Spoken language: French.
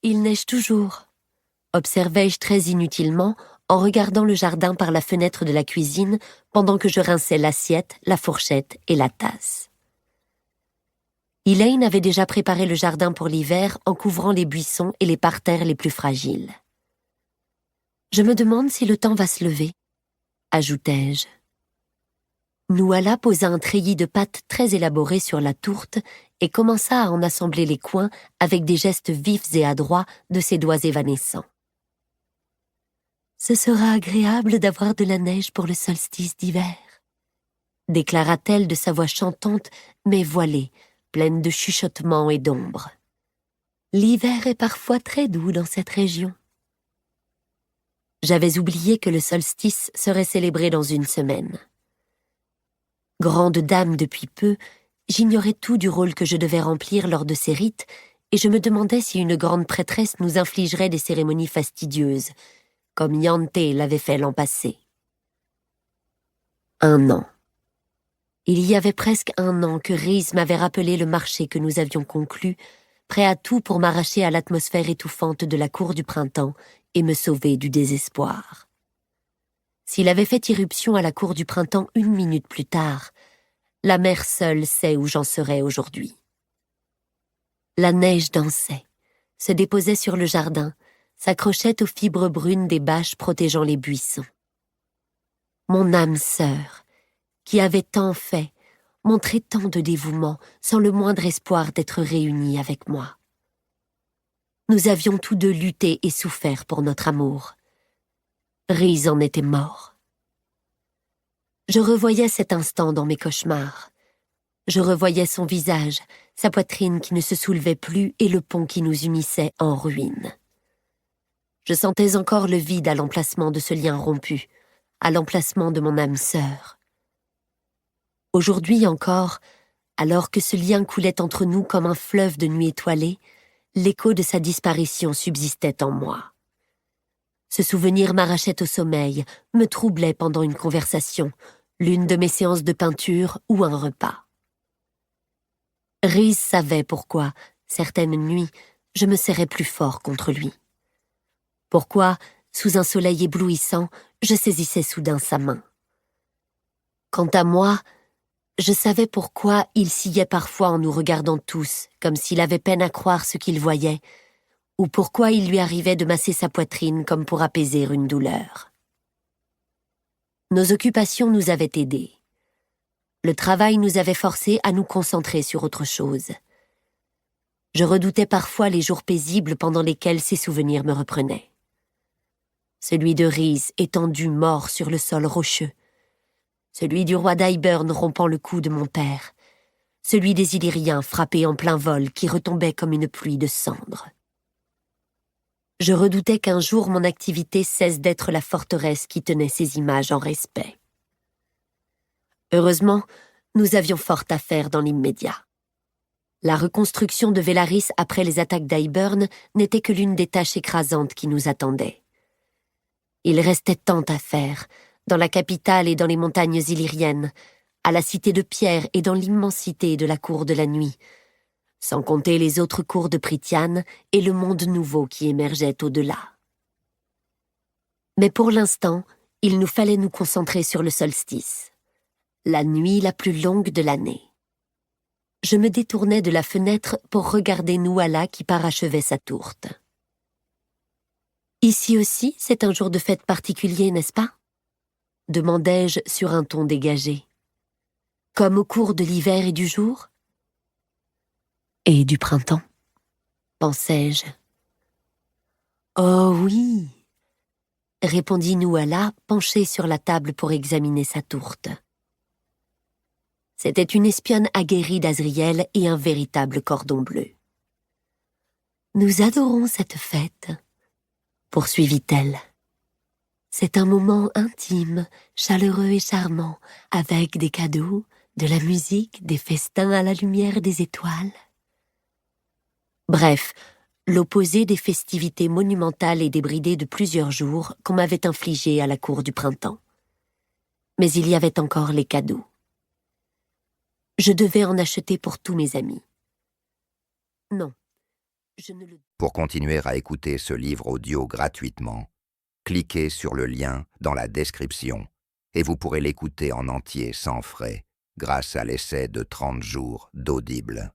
Il neige toujours, observai-je très inutilement en regardant le jardin par la fenêtre de la cuisine pendant que je rinçais l'assiette, la fourchette et la tasse. Elaine avait déjà préparé le jardin pour l'hiver en couvrant les buissons et les parterres les plus fragiles. « Je me demande si le temps va se lever », ajoutai-je. Nuala posa un treillis de pâtes très élaboré sur la tourte et commença à en assembler les coins avec des gestes vifs et adroits de ses doigts évanescents. « Ce sera agréable d'avoir de la neige pour le solstice d'hiver », déclara-t-elle de sa voix chantante mais voilée, pleine de chuchotements et d'ombre. « L'hiver est parfois très doux dans cette région. » J'avais oublié que le solstice serait célébré dans une semaine. Grande dame depuis peu, j'ignorais tout du rôle que je devais remplir lors de ces rites, et je me demandais si une grande prêtresse nous infligerait des cérémonies fastidieuses, comme Yante l'avait fait l'an passé. 1 an. Il y avait presque 1 an que Rhys m'avait rappelé le marché que nous avions conclu, prêt à tout pour m'arracher à l'atmosphère étouffante de la cour du printemps et me sauver du désespoir. S'il avait fait irruption à la cour du printemps 1 minute plus tard, la mer seule sait où j'en serais aujourd'hui. La neige dansait, se déposait sur le jardin, s'accrochait aux fibres brunes des bâches protégeant les buissons. Mon âme sœur, qui avait tant fait, montrait tant de dévouement sans le moindre espoir d'être réunie avec moi. Nous avions tous deux lutté et souffert pour notre amour. Rhys en était mort. Je revoyais cet instant dans mes cauchemars. Je revoyais son visage, sa poitrine qui ne se soulevait plus et le pont qui nous unissait en ruine. Je sentais encore le vide à l'emplacement de ce lien rompu, à l'emplacement de mon âme sœur. Aujourd'hui encore, alors que ce lien coulait entre nous comme un fleuve de nuit étoilée, l'écho de sa disparition subsistait en moi. Ce souvenir m'arrachait au sommeil, me troublait pendant une conversation, l'une de mes séances de peinture ou un repas. Rhys savait pourquoi, certaines nuits, je me serrais plus fort contre lui. Pourquoi, sous un soleil éblouissant, je saisissais soudain sa main. Quant à moi, je savais pourquoi il sillait parfois en nous regardant tous, comme s'il avait peine à croire ce qu'il voyait, ou pourquoi il lui arrivait de masser sa poitrine comme pour apaiser une douleur. Nos occupations nous avaient aidés. Le travail nous avait forcés à nous concentrer sur autre chose. Je redoutais parfois les jours paisibles pendant lesquels ces souvenirs me reprenaient. Celui de Rhys étendu mort sur le sol rocheux, celui du roi d'Hybern rompant le cou de mon père, celui des Illyriens frappés en plein vol qui retombaient comme une pluie de cendres. Je redoutais qu'un jour mon activité cesse d'être la forteresse qui tenait ces images en respect. Heureusement, nous avions fort à faire dans l'immédiat. La reconstruction de Velaris après les attaques d'Hybern n'était que l'une des tâches écrasantes qui nous attendaient. Il restait tant à faire, dans la capitale et dans les montagnes illyriennes, à la cité de pierre et dans l'immensité de la cour de la nuit, sans compter les autres cours de Prythian et le monde nouveau qui émergeait au-delà. Mais pour l'instant, il nous fallait nous concentrer sur le solstice, la nuit la plus longue de l'année. Je me détournais de la fenêtre pour regarder Nuala qui parachevait sa tourte. « Ici aussi, c'est un jour de fête particulier, n'est-ce pas ?» demandai-je sur un ton dégagé. « Comme au cours de l'hiver et du jour ?»« Et du printemps, pensai-je. »« Oh oui !» répondit Nuala, penchée sur la table pour examiner sa tourte. C'était une espionne aguerrie d'Azriel et un véritable cordon bleu. « Nous adorons cette fête, » poursuivit-elle. « C'est un moment intime, chaleureux et charmant, avec des cadeaux, de la musique, des festins à la lumière des étoiles. » Bref, l'opposé des festivités monumentales et débridées de plusieurs jours qu'on m'avait infligées à la cour du printemps. Mais il y avait encore les cadeaux. Je devais en acheter pour tous mes amis. Non, Je ne le... Pour continuer à écouter ce livre audio gratuitement, cliquez sur le lien dans la description et vous pourrez l'écouter en entier sans frais grâce à l'essai de 30 jours d'Audible.